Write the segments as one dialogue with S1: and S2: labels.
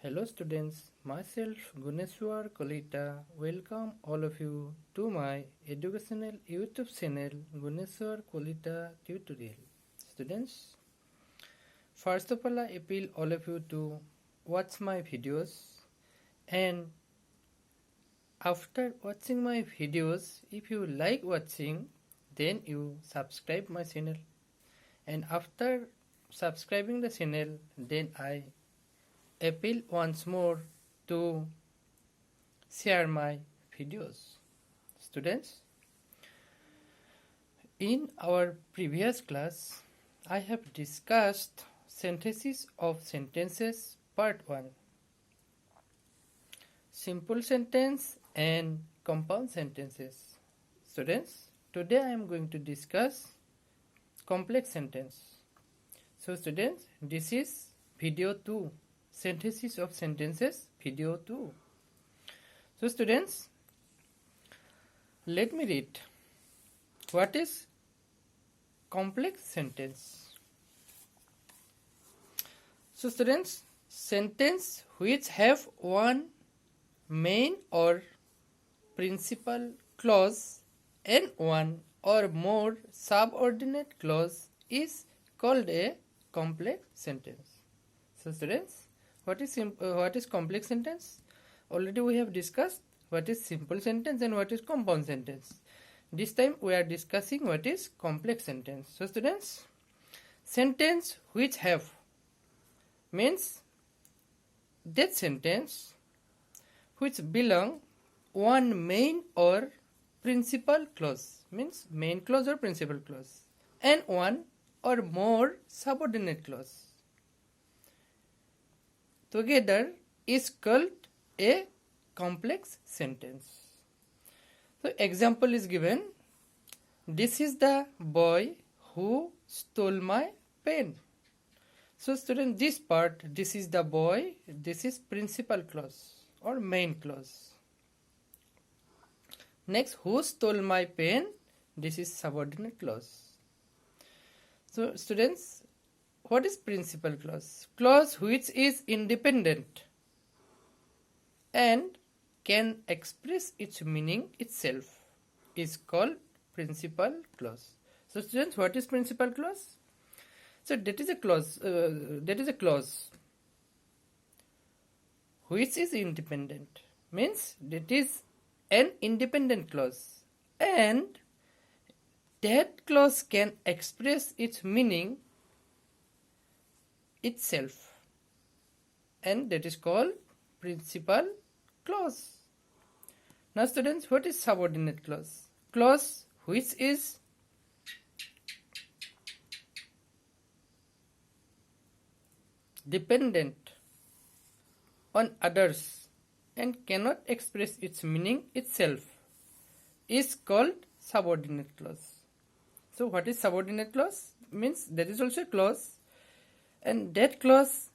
S1: Hello students, myself Guneswar Kalita welcome all of you to my educational YouTube channel Guneswar Kalita tutorial. Students, first of all I appeal all of you to watch my videos, and after watching my videos, if you like watching, then you subscribe my channel, and after subscribing the channel, then I appeal once more to share my videos. Students, in our previous class, I have discussed synthesis of sentences part 1, simple sentence and compound sentences. Students, today I am going to discuss complex sentence. So students, this is video 2. Synthesis of sentences, video 2. So students, let me read. What is complex sentence? So students, sentence which have one main or principal clause and one or more subordinate clause is called a complex sentence. So students, what is complex sentence? Already we have discussed what is simple sentence and what is compound sentence. This time we are discussing what is complex sentence. So students, sentence which have means that sentence which belong one main or principal clause, means main clause or principal clause, and one or more subordinate clause together is called a complex sentence. So example is given. This is the boy who stole my pen. So student, this part, this is the boy, this is principal clause or main clause. Next, who stole my pen? This is subordinate clause. So students, what is principal clause? Clause which is independent and can express its meaning itself is called principal clause. So students, what is principal clause? So that is a clause which is independent, means that is an independent clause, and that clause can express its meaning itself, and that is called principal clause. Now students, what is subordinate clause? Clause which is dependent on others and cannot express its meaning itself is called subordinate clause. So what is subordinate clause? Means there is also a clause, and that clause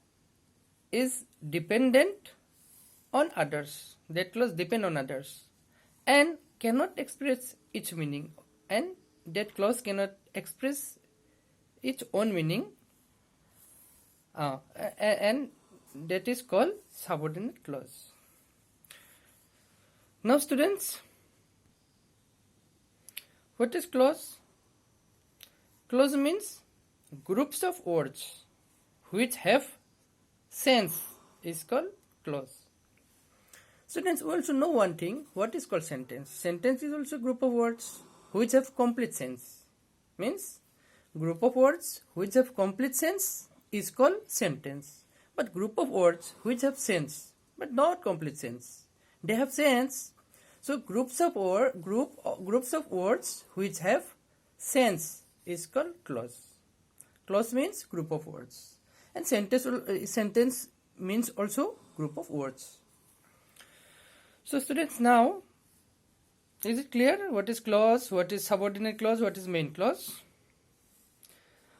S1: is dependent on others. That clause depends on others and cannot express its meaning, and that clause cannot express its own meaning, and that is called subordinate clause. Now students, what is clause? Clause means groups of words which have sense is called clause. Students, we also know one thing, what is called sentence. Sentence is also a group of words which have complete sense. Means group of words which have complete sense is called sentence. But group of words which have sense but not complete sense, they have sense. So groups of words which have sense is called clause. Clause means group of words, and sentence means also group of words. So students, now is it clear what is clause, what is subordinate clause, what is main clause?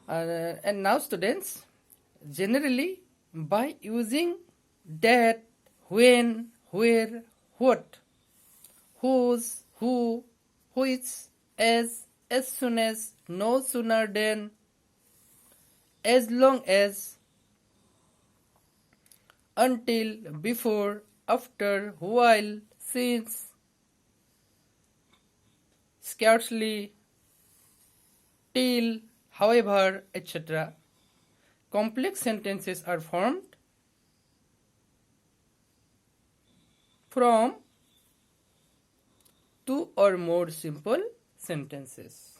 S1: And now students, generally by using that, when, where, what, whose, who, which, as soon as, no sooner than, as long as, until, before, after, while, since, scarcely, till, however, etc. Complex sentences are formed from two or more simple sentences.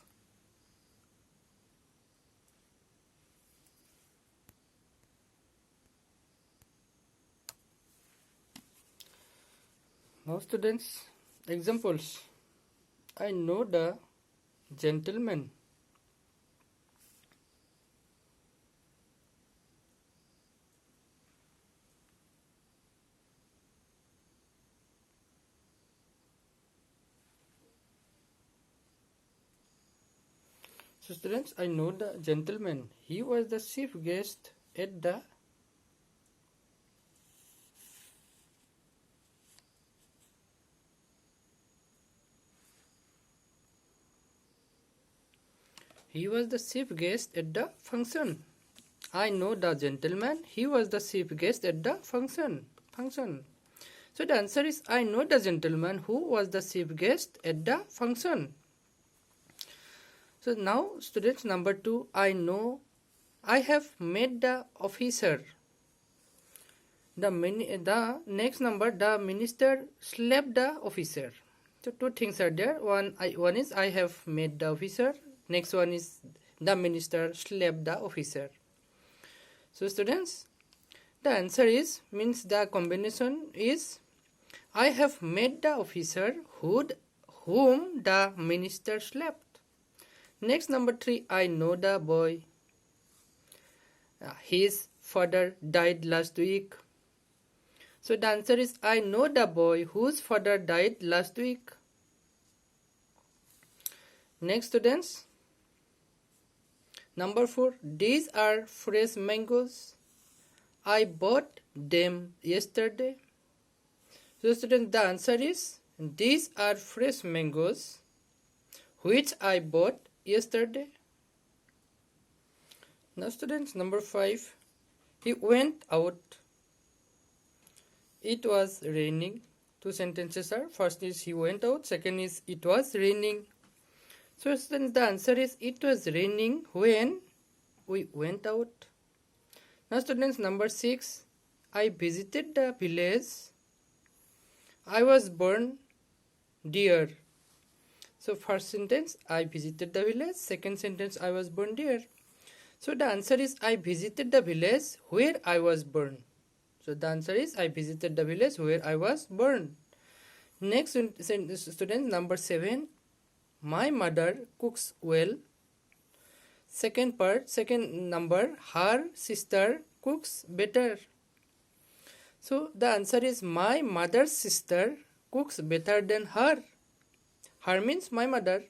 S1: Now students, examples. I know the gentleman. So students, I know the gentleman. He was the chief guest at the function. I know the gentleman. He was the chief guest at the function. So the answer is I know the gentleman who was the chief guest at the function. So now students, number 2, I have met the officer. The next number, the minister slapped the officer. So two things are there. One is I have met the officer. Next one is the minister slapped the officer. So students, the answer is, means the combination is I have met the officer whom the minister slapped. Next, number 3, I know the boy. His father died last week. So the answer is I know the boy whose father died last week. Next students, number 4, these are fresh mangoes. I bought them yesterday. So students, the answer is these are fresh mangoes which I bought yesterday. Now students, number 5, he went out. It was raining. Two sentences are, first is he went out, second is it was raining. So students, the answer is it was raining when we went out. Now students, number 6, I visited the village. I was born deer. So first sentence, I visited the village. Second sentence, I was born there. So the answer is I visited the village where I was born. So the answer is I visited the village where I was born. Next student, number 7, my mother cooks well. Second number, her sister cooks better. So the answer is my mother's sister cooks better than her. Her means my mother.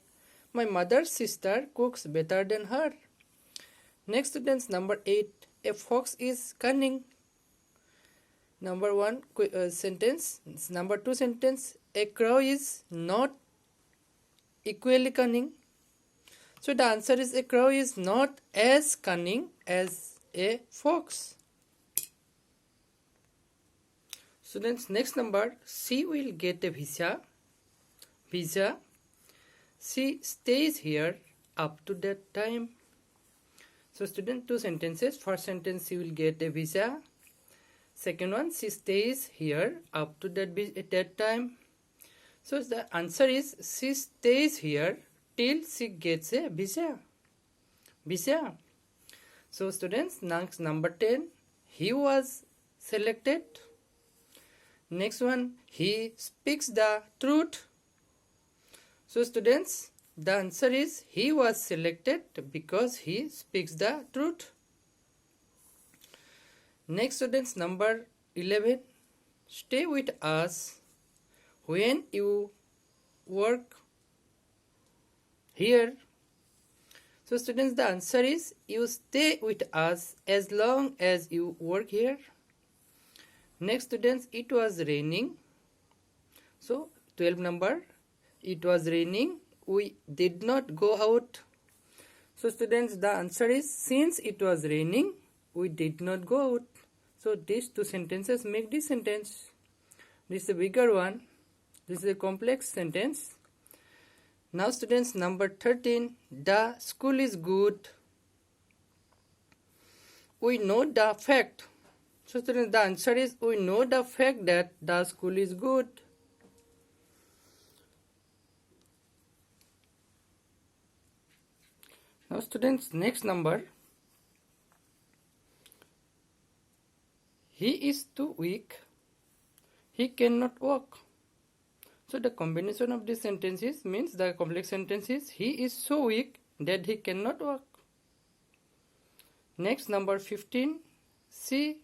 S1: My mother's sister cooks better than her. Next students, number 8, a fox is cunning. Number 1 sentence. Number 2 sentence, a crow is not equally cunning. So the answer is a crow is not as cunning as a fox. Students, next number, she will get a visa. She stays here up to that time. So student, two sentences. First sentence, she will get a visa. Second one, she stays here up to that time. So the answer is she stays here till she gets a visa. So students, next number 10, he was selected. Next one, he speaks the truth. So students, the answer is he was selected because he speaks the truth. Next students, number 11, stay with us when you work here. So students, the answer is you stay with us as long as you work here. Next students, it was raining. So 12 number, it was raining, we did not go out. So students, the answer is since it was raining, we did not go out. So these two sentences make this sentence. This is a bigger one. This is a complex sentence. Now students, number 13, the school is good. We know the fact. So students, the answer is we know the fact that the school is good. Now students, next number. He is too weak. He cannot walk. So the combination of these sentences means the complex sentence is he is so weak that he cannot walk. Next, number 15. She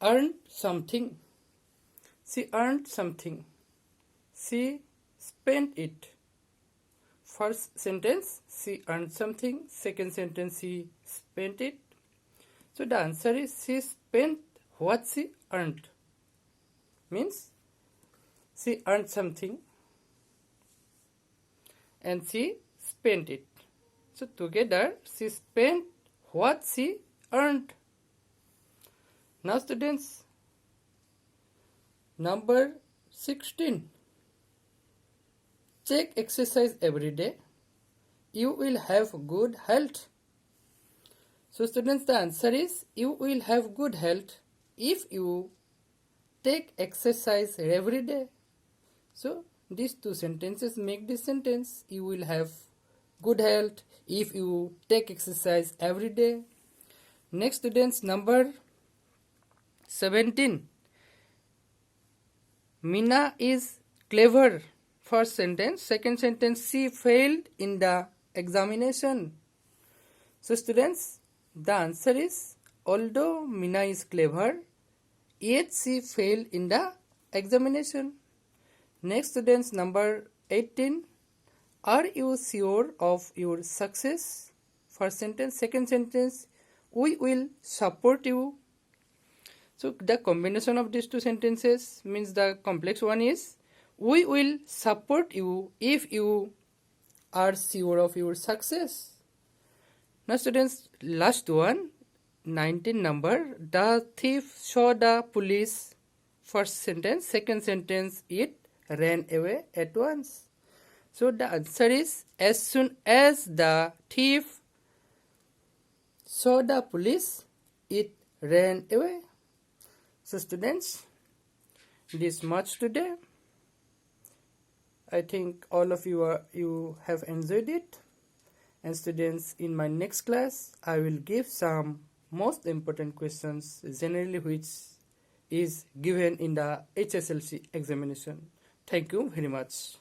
S1: earned something. She earned something. She spent it. First sentence, she earned something. Second sentence, she spent it. So the answer is she spent what she earned. Means she earned something and she spent it. So together she spent what she earned. Now students, number 16. Take exercise every day. You will have good health. So students, the answer is you will have good health if you take exercise every day. So these two sentences make this sentence. You will have good health if you take exercise every day. Next students, number 17. Mina is clever. First sentence. Second sentence, she failed in the examination. So students, the answer is although Mina is clever, yet she failed in the examination. Next students, number 18. Are you sure of your success? First sentence. Second sentence, we will support you. So the combination of these two sentences means the complex one is we will support you if you are sure of your success. Now students, last one, 19 number. The thief saw the police. First sentence. Second sentence, it ran away at once. So the answer is as soon as the thief saw the police, it ran away. So students, this much today. I think all of you have enjoyed it. And students, in my next class, I will give some most important questions, generally which is given in the HSLC examination. Thank you very much.